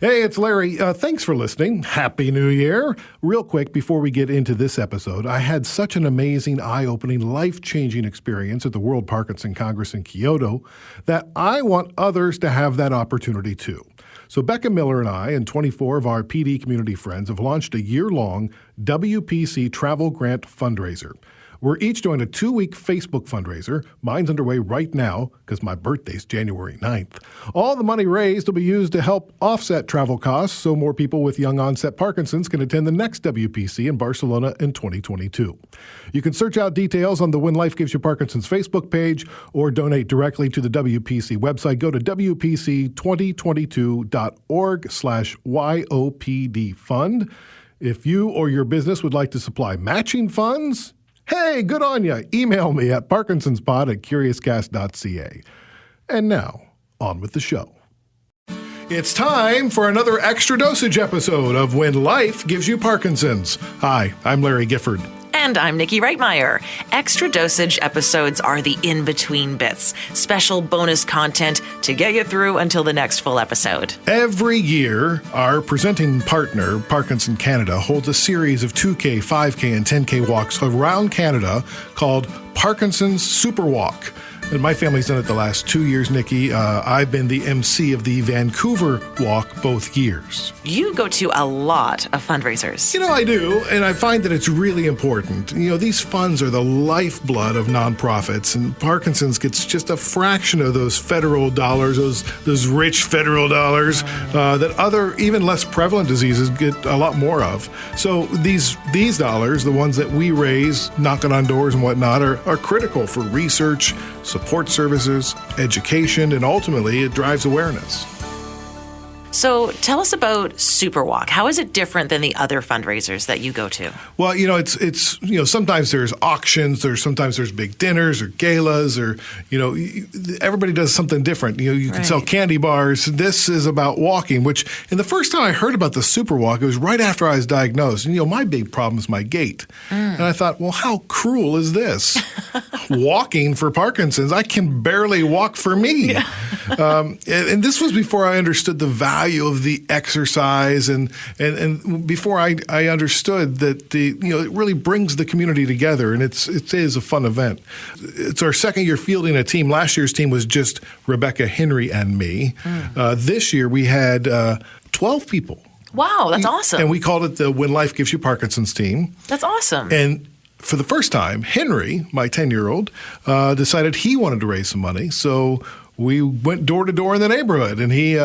Hey, it's Larry. Thanks for listening. Happy New Year. Real quick, before we get into this episode, I had such an amazing, eye-opening, life-changing experience at the World Parkinson Congress in Kyoto that I want others to have that opportunity too. So Becca Miller and I and 24 of our PD community friends have launched a year-long WPC travel grant fundraiser. We're each doing a 2-week Facebook fundraiser. Mine's underway right now because my birthday's January 9th. All the money raised will be used to help offset travel costs so more people with young onset Parkinson's can attend the next WPC in Barcelona in 2022. You can search out details on the When Life Gives You Parkinson's Facebook page or donate directly to the WPC website. Go to wpc2022.org/YOPD fund. If you or your business would like to supply matching funds, hey, good on ya. Email me at parkinsonspod@curiouscast.ca. And now, on with the show. It's time for another extra dosage episode of When Life Gives You Parkinson's. Hi, I'm Larry Gifford. And I'm Niki Reitmayer. Extra dosage episodes are the in-between bits, special bonus content to get you through until the next full episode. Every year, our presenting partner, Parkinson Canada, holds a series of 2K, 5K, and 10K walks around Canada called Parkinson's Superwalk. And my family's done it the last 2 years, Niki. I've been the MC of the Vancouver walk both years. You go to a lot of fundraisers. You know, I do, and I find that it's really important. You know, these funds are the lifeblood of nonprofits, and Parkinson's gets just a fraction of those federal dollars, those rich federal dollars that other, even less prevalent diseases get a lot more of. So these dollars, the ones that we raise, knocking on doors and whatnot, are critical for research, support services, education, and ultimately it drives awareness. So tell us about Superwalk. How is it different than the other fundraisers that you go to? Well, you know, it's sometimes there's auctions, sometimes there's big dinners or galas, or everybody does something different. You can sell candy bars. This is about walking, which, and the first time I heard about the Superwalk, it was right after I was diagnosed. And my big problem is my gait. And I thought, well, how cruel is this? Walking for Parkinson's, I can barely walk for me. Yeah. And this was before I understood the value of the exercise, and before I understood that it really brings the community together, and it is a fun event. It's our second year fielding a team. Last year's team was just Rebecca, Henry, and me. This year we had 12 people. Wow, that's awesome. And we called it the When Life Gives You Parkinson's team. That's awesome. And for the first time, Henry, my 10-year-old, decided he wanted to raise some money, so we went door to door in the neighborhood, and he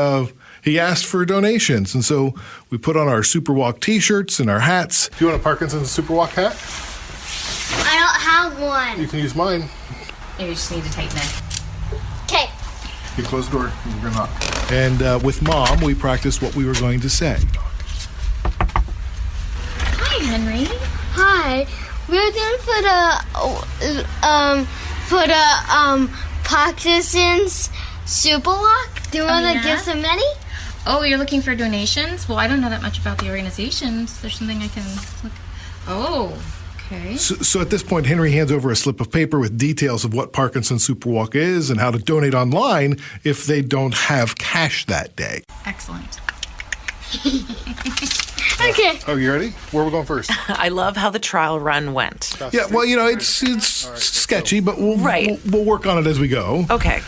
asked for donations. And so we put on our Superwalk t-shirts and our hats. Do you want a Parkinson's Superwalk hat? I don't have one. You can use mine. You just need to tighten it. Okay. You close the door. You're going to knock. And with Mom, we practiced what we were going to say. Hi, Henry. Hi. We're doing for the Parkinson's Superwalk. Do you want to give some money? Oh, you're looking for donations? Well, I don't know that much about the organizations. There's something I can look. Oh, okay. So at this point, Henry hands over a slip of paper with details of what Parkinson's Superwalk is and how to donate online if they don't have cash that day. Excellent. Okay. Oh, you ready? Where are we going first? I love how the trial run went. Yeah, well, it's sketchy, but we'll work on it as we go. Okay.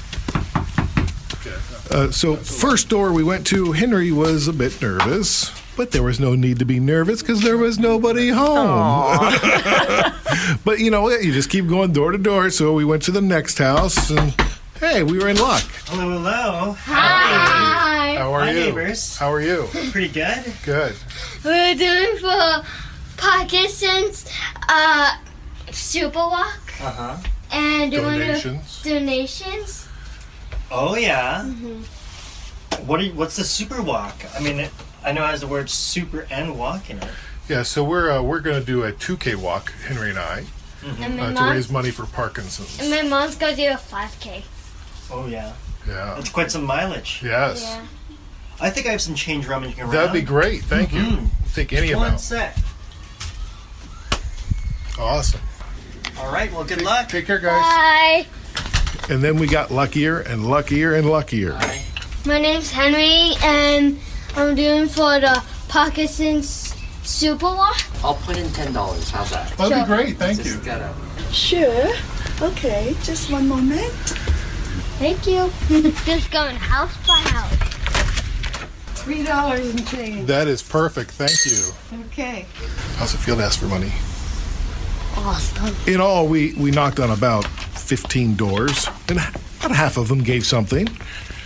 So first door we went to, Henry was a bit nervous, but there was no need to be nervous because there was nobody home. But you just keep going door to door. So we went to the next house, and hey, we were in luck. Hello, hello. Hi. How are Hi, you? neighbours. How are you? Pretty good. Good. We're doing for Parkinson's Superwalk. Uh-huh. And Donations. Donations. Oh, yeah. Mm-hmm. What's the super walk? I mean, I know it has the word super and walk in it. Yeah, so we're going to do a 2K walk, Henry and I, And to raise money for Parkinson's. And my mom's going to do a 5K. Oh, yeah. Yeah. That's quite some mileage. Yes. Yeah. I think I have some change rummaging around. That'd be great. Thank you. Take any One amount. set. Awesome. All right, well, good luck. Take care, guys. Bye. And then we got luckier and luckier and luckier. Bye. My name's Henry, and I'm doing for the Parkinson's Superwalk. I'll put in $10. How's that? That'd be great. Thank you. Just gotta... Sure. Okay, just one moment. Thank you. Just going house by house. $3 and change. That is perfect. Thank you. Okay. How's it feel to ask for money? Awesome. In all, we knocked on about 15 doors, and about half of them gave something.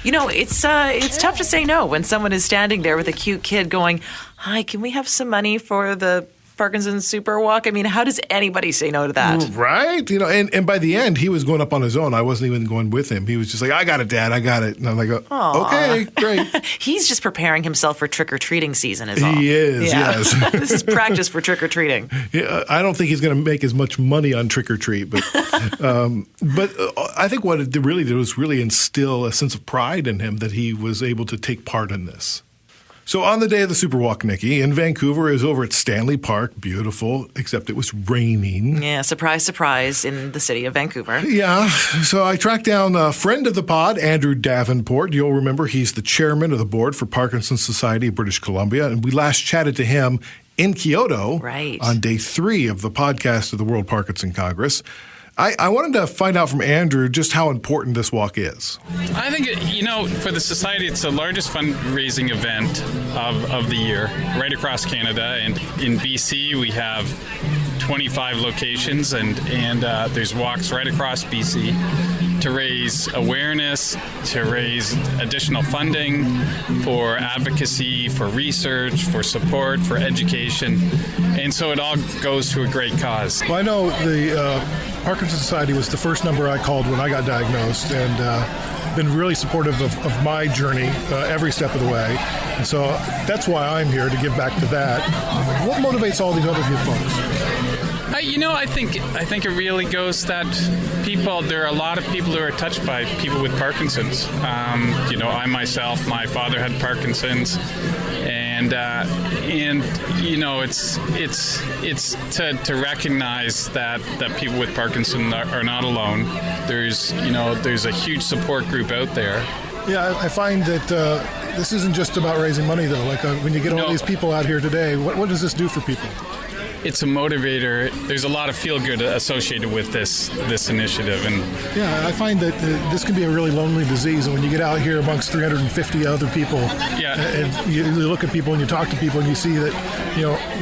You know, it's tough to say no when someone is standing there with a cute kid going, "Hi, can we have some money for the Parkinson's Superwalk?" I mean, how does anybody say no to that? Right? You know, and by the end, he was going up on his own. I wasn't even going with him. He was just like, "I got it, Dad. I got it." And I'm like, "Okay, great." He's just preparing himself for trick-or-treating season is all. He is, yes. This is practice for trick-or-treating. Yeah, I don't think he's going to make as much money on trick or treat, but I think what it really did was really instill a sense of pride in him that he was able to take part in this. So on the day of the Superwalk, Niki, in Vancouver, is over at Stanley Park. Beautiful, except it was raining. Yeah, surprise, surprise, in the city of Vancouver. Yeah, so I tracked down a friend of the pod, Andrew Davenport. You'll remember he's the chairman of the board for Parkinson's Society of British Columbia, and we last chatted to him in Kyoto on day 3 of the podcast of the World Parkinson Congress. I wanted to find out from Andrew just how important this walk is. I think, for the Society, it's the largest fundraising event of the year, right across Canada. And in BC, we have 25 locations, and there's walks right across BC to raise awareness, to raise additional funding for advocacy, for research, for support, for education. And so it all goes to a great cause. Well, I know the Parkinson's Society was the first number I called when I got diagnosed, and been really supportive of my journey every step of the way. And so that's why I'm here, to give back to that. What motivates all these other good folks? I think it really goes that there are a lot of people who are touched by people with Parkinson's. I myself, my father had Parkinson's, and it's to recognize that people with Parkinson's are not alone. There's a huge support group out there. Yeah, I find that this isn't just about raising money, though. Like when you get all these people out here today, what does this do for people? It's a motivator. There's a lot of feel-good associated with this initiative, and yeah, I find that this can be a really lonely disease. And when you get out here amongst 350 other people, and you look at people and you talk to people and you see that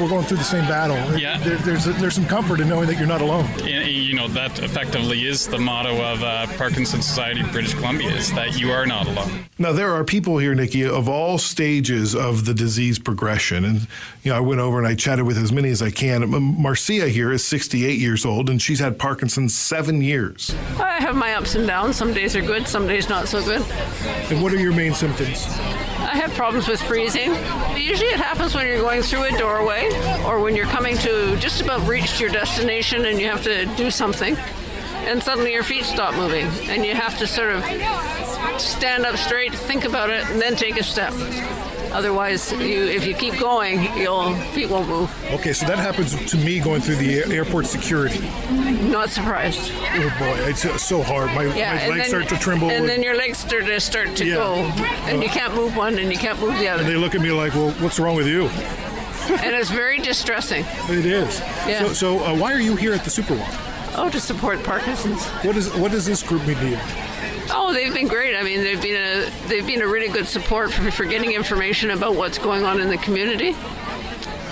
we're going through the same battle. Yeah, there's some comfort in knowing that you're not alone. And, that effectively is the motto of Parkinson's Society of British Columbia, is that you are not alone. Now there are people here, Niki, of all stages of the disease progression, and I went over and I chatted with as many as I can. Marcia here is 68 years old, and she's had Parkinson's 7 years. I have my ups and downs. Some days are good, some days not so good. And what are your main symptoms? I have problems with freezing. Usually it happens when you're going through a doorway, or when you're coming to just about reach your destination and you have to do something, and suddenly your feet stop moving, and you have to sort of stand up straight, think about it, and then take a step. Otherwise, if you keep going, your feet won't move. Okay, so that happens to me going through the airport security. Not surprised. Oh boy, it's so hard. My legs start to tremble. And then your legs start to go, and you can't move one and you can't move the other. And they look at me like, well, what's wrong with you? And it's very distressing. It is. Yeah. So why are you here at the Superwalk? Oh, to support Parkinson's. What does this group mean to you? Oh, they've been great. I mean, they've been a really good support for getting information about what's going on in the community,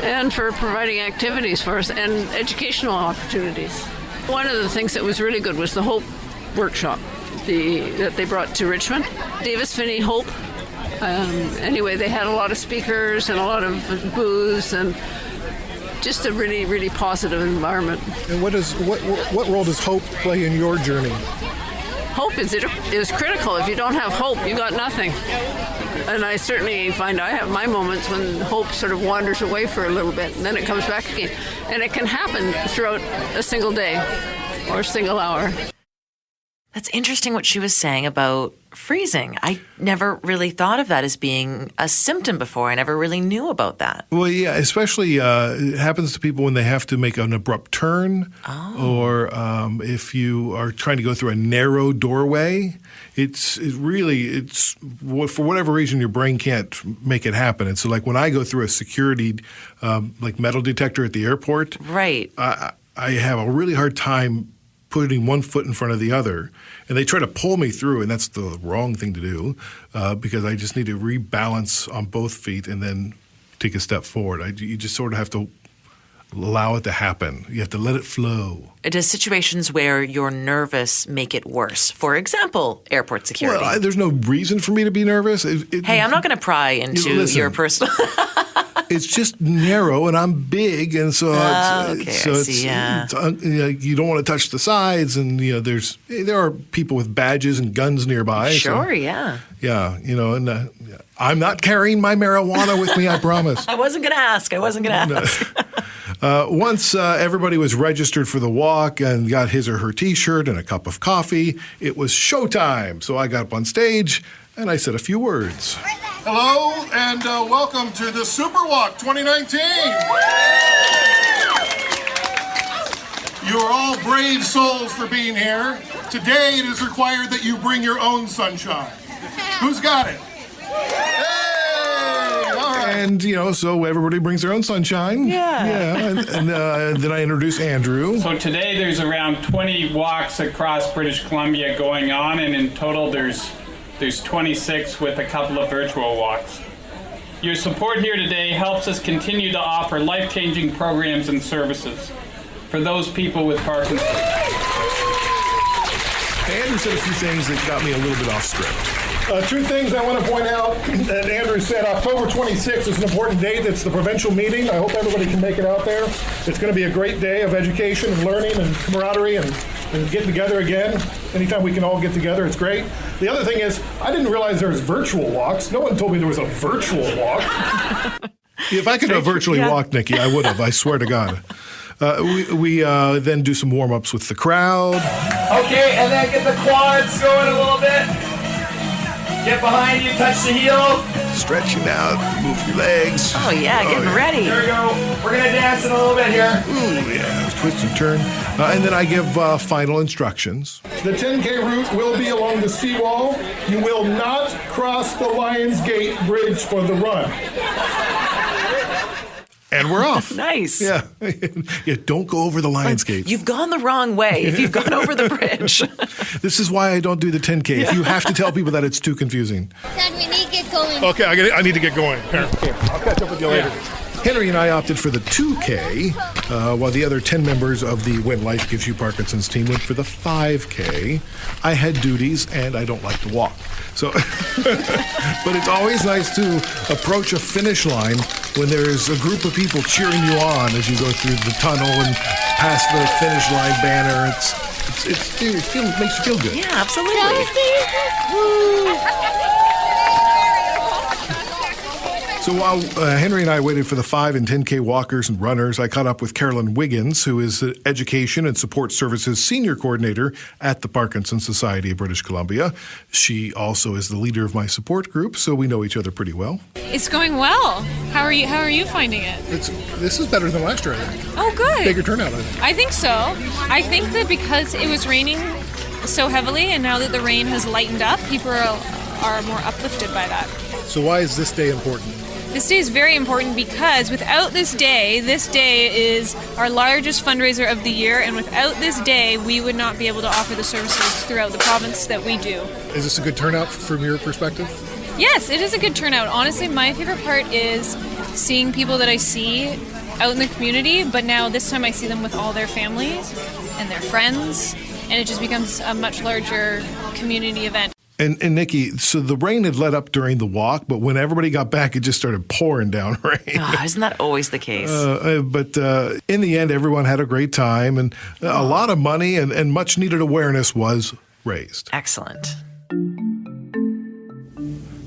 and for providing activities for us and educational opportunities. One of the things that was really good was the Hope workshop that they brought to Richmond. Davis Finney Hope. Anyway, they had a lot of speakers and a lot of booths, and just a really, really positive environment. And what role does hope play in your journey? Hope is critical. If you don't have hope, you got nothing. And I certainly find I have my moments when hope sort of wanders away for a little bit, and then it comes back again. And it can happen throughout a single day or a single hour. That's interesting what she was saying about freezing. I never really thought of that as being a symptom before. I never really knew about that. Well, yeah, especially it happens to people when they have to make an abrupt turn or if you are trying to go through a narrow doorway. It's for whatever reason your brain can't make it happen. And so like when I go through a security like metal detector at the airport, Right. I have a really hard time putting one foot in front of the other. And they try to pull me through, and that's the wrong thing to do because I just need to rebalance on both feet and then take a step forward. You just sort of have to allow it to happen. You have to let it flow. Does situations where you're nervous make it worse? For example, airport security. Well, there's no reason for me to be nervous. Hey, I'm not going to pry into your personal... It's just narrow, and I'm big, and so you don't want to touch the sides, and there are people with badges and guns nearby. Sure, so, yeah. Yeah, and I'm not carrying my marijuana with me, I promise. I wasn't going to ask. Once everybody was registered for the walk and got his or her T-shirt and a cup of coffee, it was showtime. So I got up on stage and I said a few words. Hello and welcome to the Superwalk 2019. You are all brave souls for being here. Today it is required that you bring your own sunshine. Who's got it? And, so everybody brings their own sunshine. Yeah. And then I introduce Andrew. So today there's around 20 walks across British Columbia going on, and in total there's 26 with a couple of virtual walks. Your support here today helps us continue to offer life-changing programs and services for those people with Parkinson's. Andrew said a few things that got me a little bit off script. Two things I want to point out that Andrew said. October 26th is an important date. It's the provincial meeting. I hope everybody can make it out there. It's going to be a great day of education and learning and camaraderie and getting together again. Anytime we can all get together, it's great. The other thing is, I didn't realize there was virtual walks. No one told me there was a virtual walk. If I could have virtually walked, Niki, I would have. I swear to God. We then do some warm-ups with the crowd. Okay, and then get the quads going a little bit. Get behind you, touch the heel. Stretching out, move your legs. Oh, yeah, getting ready. There we go. We're going to dance in a little bit here. Ooh, yeah, twist and turn. And then I give final instructions. The 10K route will be along the seawall. You will not cross the Lions Gate Bridge for the run. And we're off. Nice. Yeah. Don't go over the Lions Gate. You've gone the wrong way if you've gone over the bridge. This is why I don't do the 10K. If you have to tell people that, it's too confusing. Dad, we need to get going. Okay, I need to get going. Here, I'll catch up with you later. Henry and I opted for the 2K, while the other 10 members of the When Life Gives You Parkinson's team went for the 5K. I had duties, and I don't like to walk. So, but it's always nice to approach a finish line when there's a group of people cheering you on as you go through the tunnel and past the finish line banner. It makes you feel good. Yeah, absolutely. So while Henry and I waited for the 5 and 10K walkers and runners, I caught up with Carolyn Wiggins, who is the Education and Support Services Senior Coordinator at the Parkinson Society of British Columbia. She also is the leader of my support group, so we know each other pretty well. It's going well. How are you finding it? This is better than last year, I think. Oh, good. Bigger turnout, I think. I think so. I think that because it was raining so heavily, and now that the rain has lightened up, people are more uplifted by that. So why is this day important? This day is very important because without this day is our largest fundraiser of the year, and without this day, we would not be able to offer the services throughout the province that we do. Is this a good turnout from your perspective? Yes, it is a good turnout. Honestly, my favorite part is seeing people that I see out in the community, but now this time I see them with all their families and their friends, and it just becomes a much larger community event. And Niki, so the rain had let up during the walk, but when everybody got back, it just started pouring down rain. Oh, isn't that always the case? But in the end, everyone had a great time, and a lot of money and much needed awareness was raised. Excellent.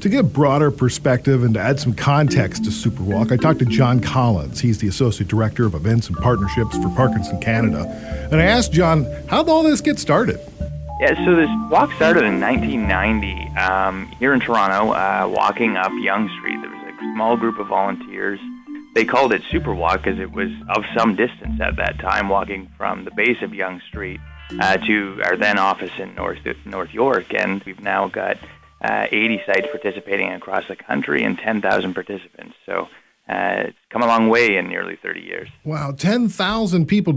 To give broader perspective and to add some context to Superwalk, I talked to John Collins. He's the Associate Director of Events and Partnerships for Parkinson Canada. And I asked John, how did all this get started? Yeah, so this walk started in 1990 here in Toronto, walking up Yonge Street. There was a small group of volunteers. They called it Superwalk because it was of some distance at that time, walking from the base of Yonge Street to our then office in North York. And we've now got 80 sites participating across the country and 10,000 participants. So it's come a long way in nearly 30 years. Wow, 10,000 people.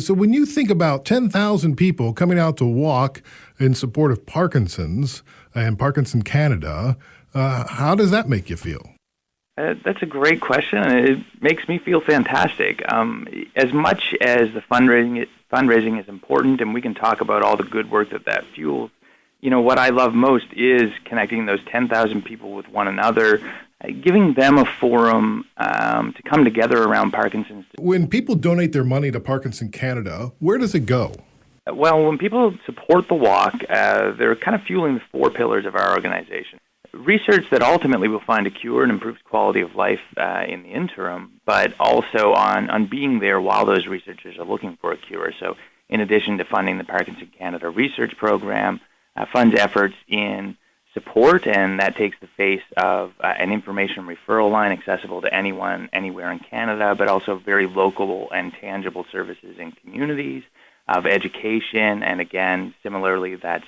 So when you think about 10,000 people coming out to walk in support of Parkinson's and Parkinson Canada, how does that make you feel? That's a great question, and it makes me feel fantastic. As much as the fundraising is important, and we can talk about all the good work that fuels, what I love most is connecting those 10,000 people with one another, giving them a forum to come together around Parkinson's. When people donate their money to Parkinson Canada, where does it go? Well, when people support the walk, they're kind of fueling the 4 pillars of our organization. Research that ultimately will find a cure and improves quality of life in the interim, but also on being there while those researchers are looking for a cure. So in addition to funding the Parkinson Canada research program, funds efforts in support, and that takes the face of an information referral line accessible to anyone, anywhere in Canada, but also very local and tangible services in communities, of education, and again, similarly, that's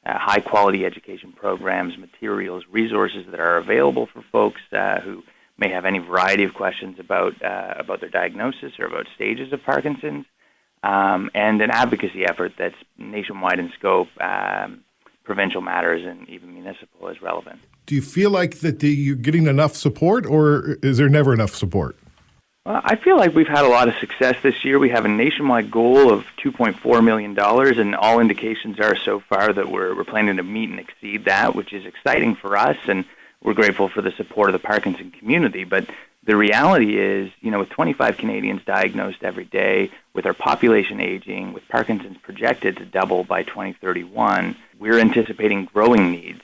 high-quality education programs, materials, resources that are available for folks who may have any variety of questions about their diagnosis or about stages of Parkinson's, and an advocacy effort that's nationwide in scope, provincial matters, and even municipal as relevant. Do you feel like that you're getting enough support, or is there never enough support? Well, I feel like we've had a lot of success this year. We have a nationwide goal of $2.4 million, and all indications are so far that we're planning to meet and exceed that, which is exciting for us, and we're grateful for the support of the Parkinson community. But the reality is, with 25 Canadians diagnosed every day, with our population aging, with Parkinson's projected to double by 2031, we're anticipating growing needs.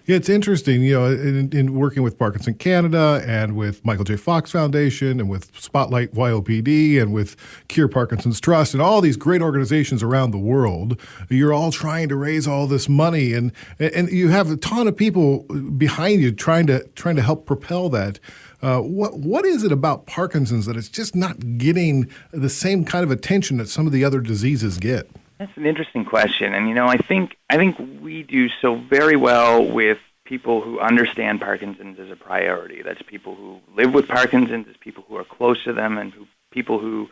Yeah, it's interesting, in working with Parkinson Canada and with Michael J. Fox Foundation and with Spotlight YOPD and with Cure Parkinson's Trust and all these great organizations around the world, you're all trying to raise all this money, and you have a ton of people behind you trying to help propel that. What is it about Parkinson's that it's just not getting the same kind of attention that some of the other diseases get? That's an interesting question, and I think we do so very well with people who understand Parkinson's as a priority. That's people who live with Parkinson's, it's people who are close to them, and people who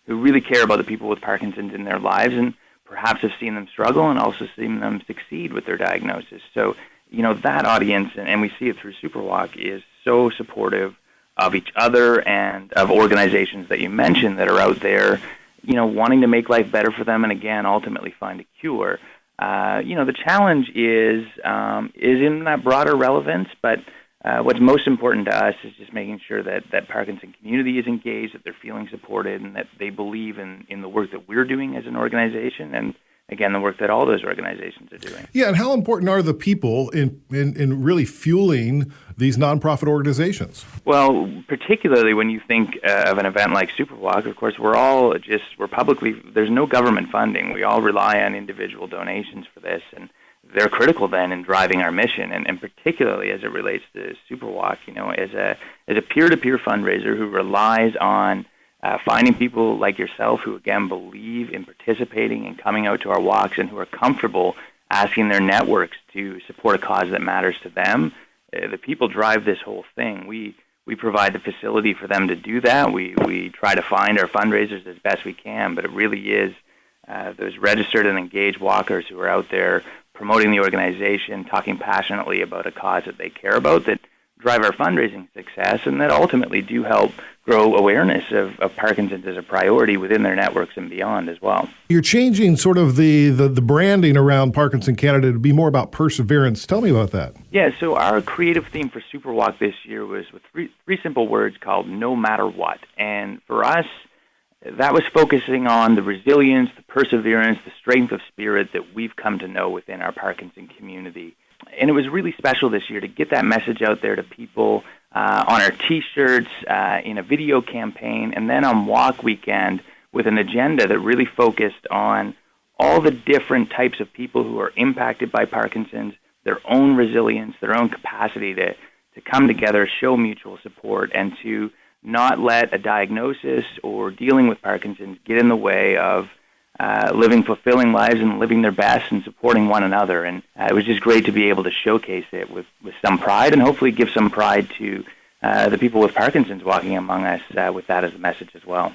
really care about the people with Parkinson's in their lives, and perhaps have seen them struggle and also seen them succeed with their diagnosis. So, that audience, and we see it through Superwalk, is so supportive of each other and of organizations that you mentioned that are out there, wanting to make life better for them and, again, ultimately find a cure. The challenge is in that broader relevance, but what's most important to us is just making sure that Parkinson community is engaged, that they're feeling supported, and that they believe in the work that we're doing as an organization, and again, the work that all those organizations are doing. Yeah, and how important are the people in really fueling these nonprofit organizations? Well, particularly when you think of an event like Superwalk, of course, we're publicly, there's no government funding. We all rely on individual donations for this, and they're critical then in driving our mission, and particularly as it relates to Superwalk, as a peer-to-peer fundraiser who relies on finding people like yourself who, again, believe in participating and coming out to our walks and who are comfortable asking their networks to support a cause that matters to them. The people drive this whole thing. We provide the facility for them to do that. We try to find our fundraisers as best we can, but it really is those registered and engaged walkers who are out there promoting the organization, talking passionately about a cause that they care about, that drive our fundraising success, and that ultimately do help grow awareness of Parkinson's as a priority within their networks and beyond as well. You're changing sort of the branding around Parkinson Canada to be more about perseverance. Tell me about that. Yeah, so our creative theme for Superwalk this year was with three simple words called no matter what. And for us, that was focusing on the resilience, the perseverance, the strength of spirit that we've come to know within our Parkinson community. And it was really special this year to get that message out there to people on our T-shirts, in a video campaign, and then on Walk Weekend with an agenda that really focused on all the different types of people who are impacted by Parkinson's, their own resilience, their own capacity to come together, show mutual support, and to not let a diagnosis or dealing with Parkinson's get in the way of living fulfilling lives and living their best and supporting one another. And it was just great to be able to showcase it with some pride, and hopefully give some pride to the people with Parkinson's walking among us with that as a message as well.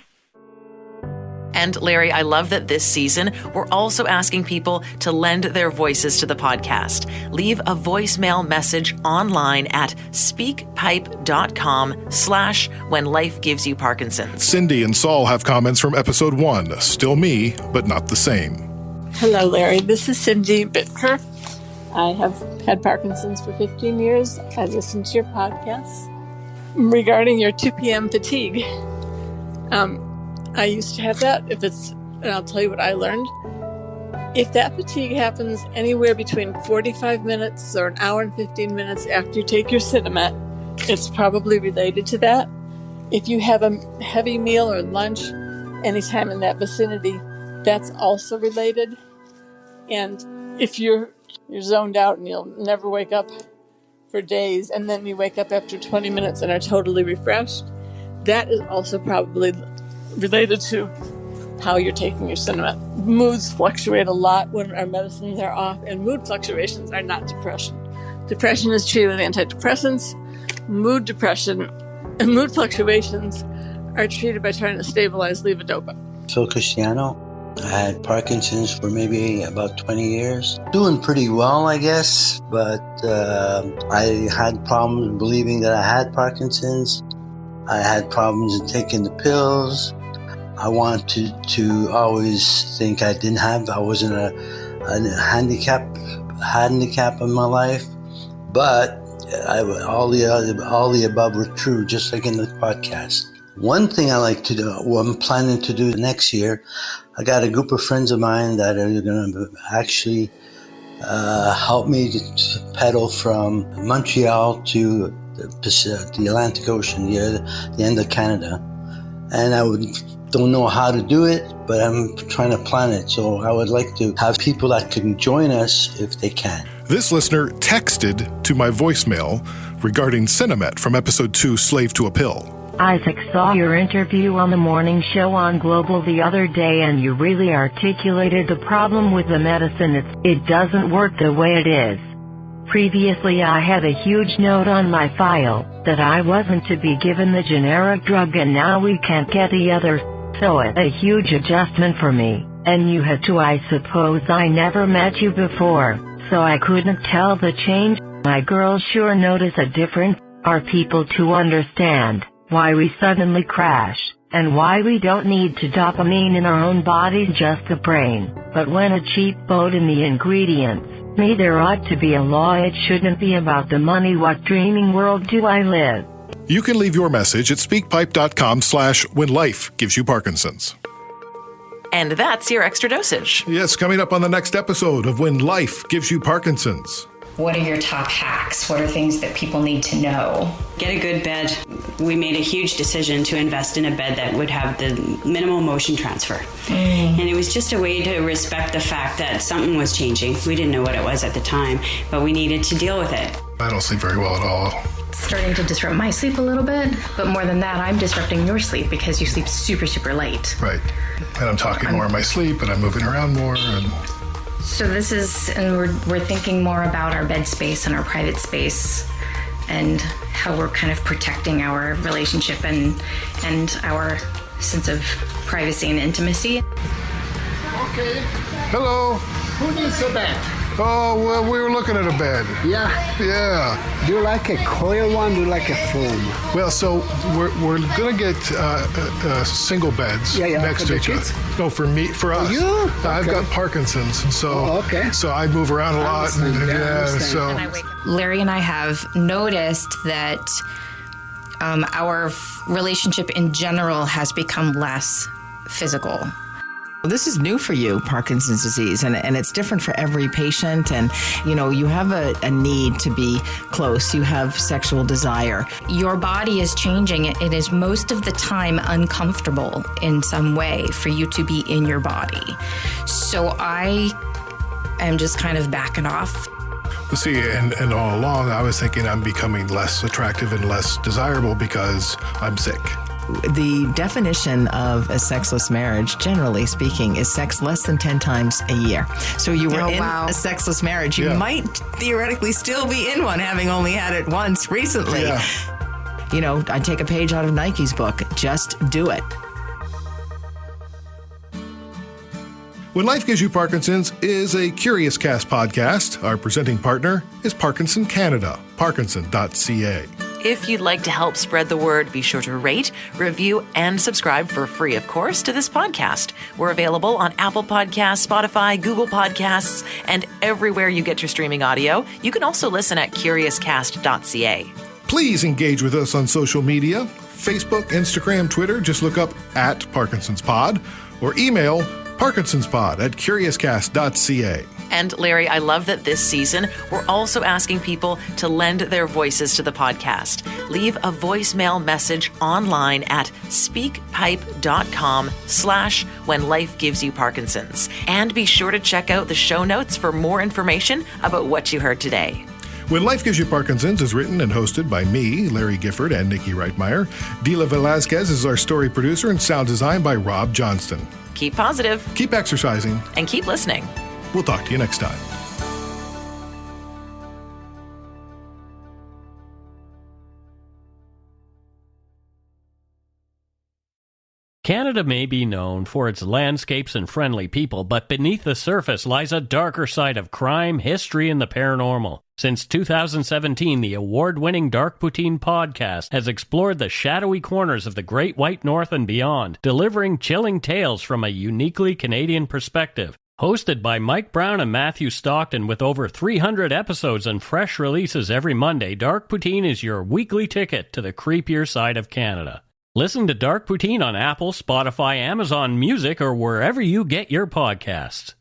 And Larry, I love that this season we're also asking people to lend their voices to the podcast. Leave a voicemail message online at speakpipe.com/whenlifegivesYouParkinson's. Cindy and Saul have comments from episode 1. Still me, but not the same. Hello, Larry. This is Cindy Bitker. I have had Parkinson's for 15 years. I listen to your podcasts regarding your 2 p.m. fatigue. I used to have that. And I'll tell you what I learned. If that fatigue happens anywhere between 45 minutes or an hour and 15 minutes after you take your Cinemet, it's probably related to that. If you have a heavy meal or lunch anytime in that vicinity, that's also related. And if you're zoned out and you'll never wake up for days, and then you wake up after 20 minutes and are totally refreshed, that is also probably related to how you're taking your Cinemet. Moods fluctuate a lot when our medicines are off, and mood fluctuations are not depression. Depression is treated with antidepressants. Mood depression and mood fluctuations are treated by trying to stabilize levodopa. Phil Cristiano. I had Parkinson's for maybe about 20 years. Doing pretty well, I guess, but I had problems believing that I had Parkinson's. I had problems in taking the pills. I wanted to always think I wasn't a handicap in my life, but all the above were true, just like in the podcast. One thing I like to do, I'm planning to do next year, I got a group of friends of mine that are going to actually help me to pedal from Montreal to the Atlantic Ocean, the end of Canada. And I don't know how to do it, but I'm trying to plan it. So I would like to have people that can join us if they can. This listener texted to my voicemail regarding Cinemet from episode 2, Slave to a Pill. Isaac saw your interview on the morning show on Global the other day, and you really articulated the problem with the medicine. It doesn't work the way it is. Previously, I had a huge note on my file that I wasn't to be given the generic drug, and now we can't get the other. So it's a huge adjustment for me, and you had to. I suppose I never met you before, so I couldn't tell the change. My girls sure notice a difference. Are people to understand why we suddenly crash, and why we don't need to dopamine in our own bodies, just the brain, but when a cheap boat in the ingredients? Me, there ought to be a law. It shouldn't be about the money. What dreaming world do I live? You can leave your message at speakpipe.com/whenlifegivesYouParkinson's. And that's your extra dosage. Yes, coming up on the next episode of When Life Gives You Parkinson's. What are your top hacks? What are things that people need to know? Get a good bed. We made a huge decision to invest in a bed that would have the minimal motion transfer. And it was just a way to respect the fact that something was changing. We didn't know what it was at the time, but we needed to deal with it. I don't sleep very well at all. Starting to disrupt my sleep a little bit, but more than that, I'm disrupting your sleep because you sleep super, super late. Right. And I'm talking more in my sleep, and I'm moving around more, and... So this is, and we're thinking more about our bed space and our private space and how we're kind of protecting our relationship and our sense of privacy and intimacy. Okay. Hello. Who needs a bed? Oh, well, we were looking at a bed. Yeah. Yeah. Do you like a coil one? Do you like a foam? Well, so we're going to get single beds next to each other. No, for us. You? Okay. I've got Parkinson's, so so I move around a lot. So Larry and I have noticed that our relationship in general has become less physical. This is new for you, Parkinson's disease, and it's different for every patient. And, you have a need to be close. You have sexual desire. Your body is changing. It is most of the time uncomfortable in some way for you to be in your body. So I am just kind of backing off. See, and all along I was thinking I'm becoming less attractive and less desirable because I'm sick. The definition of a sexless marriage, generally speaking, is sex less than 10 times a year. So you were in a sexless marriage. You might theoretically still be in one, having only had it once recently. Yeah. I take a page out of Niki's book. Just do it. When Life Gives You Parkinson's is a Curious Cast podcast. Our presenting partner is Parkinson Canada, parkinson.ca. If you'd like to help spread the word, be sure to rate, review, and subscribe for free, of course, to this podcast. We're available on Apple Podcasts, Spotify, Google Podcasts, and everywhere you get your streaming audio. You can also listen at curiouscast.ca. Please engage with us on social media, Facebook, Instagram, Twitter. Just look up @ParkinsonsPod or email parkinsonspod@curiouscast.ca. And Larry, I love that this season we're also asking people to lend their voices to the podcast. Leave a voicemail message online at speakpipe.com/whenlifegivesYouParkinson's. And be sure to check out the show notes for more information about what you heard today. When Life Gives You Parkinson's is written and hosted by me, Larry Gifford, and Niki Reitmayer. Dila Velazquez is our story producer, and sound design by Rob Johnston. Keep positive. Keep exercising. And keep listening. We'll talk to you next time. Canada may be known for its landscapes and friendly people, but beneath the surface lies a darker side of crime, history, and the paranormal. Since 2017, the award-winning Dark Poutine podcast has explored the shadowy corners of the Great White North and beyond, delivering chilling tales from a uniquely Canadian perspective. Hosted by Mike Brown and Matthew Stockton with over 300 episodes and fresh releases every Monday, Dark Poutine is your weekly ticket to the creepier side of Canada. Listen to Dark Poutine on Apple, Spotify, Amazon Music, or wherever you get your podcasts.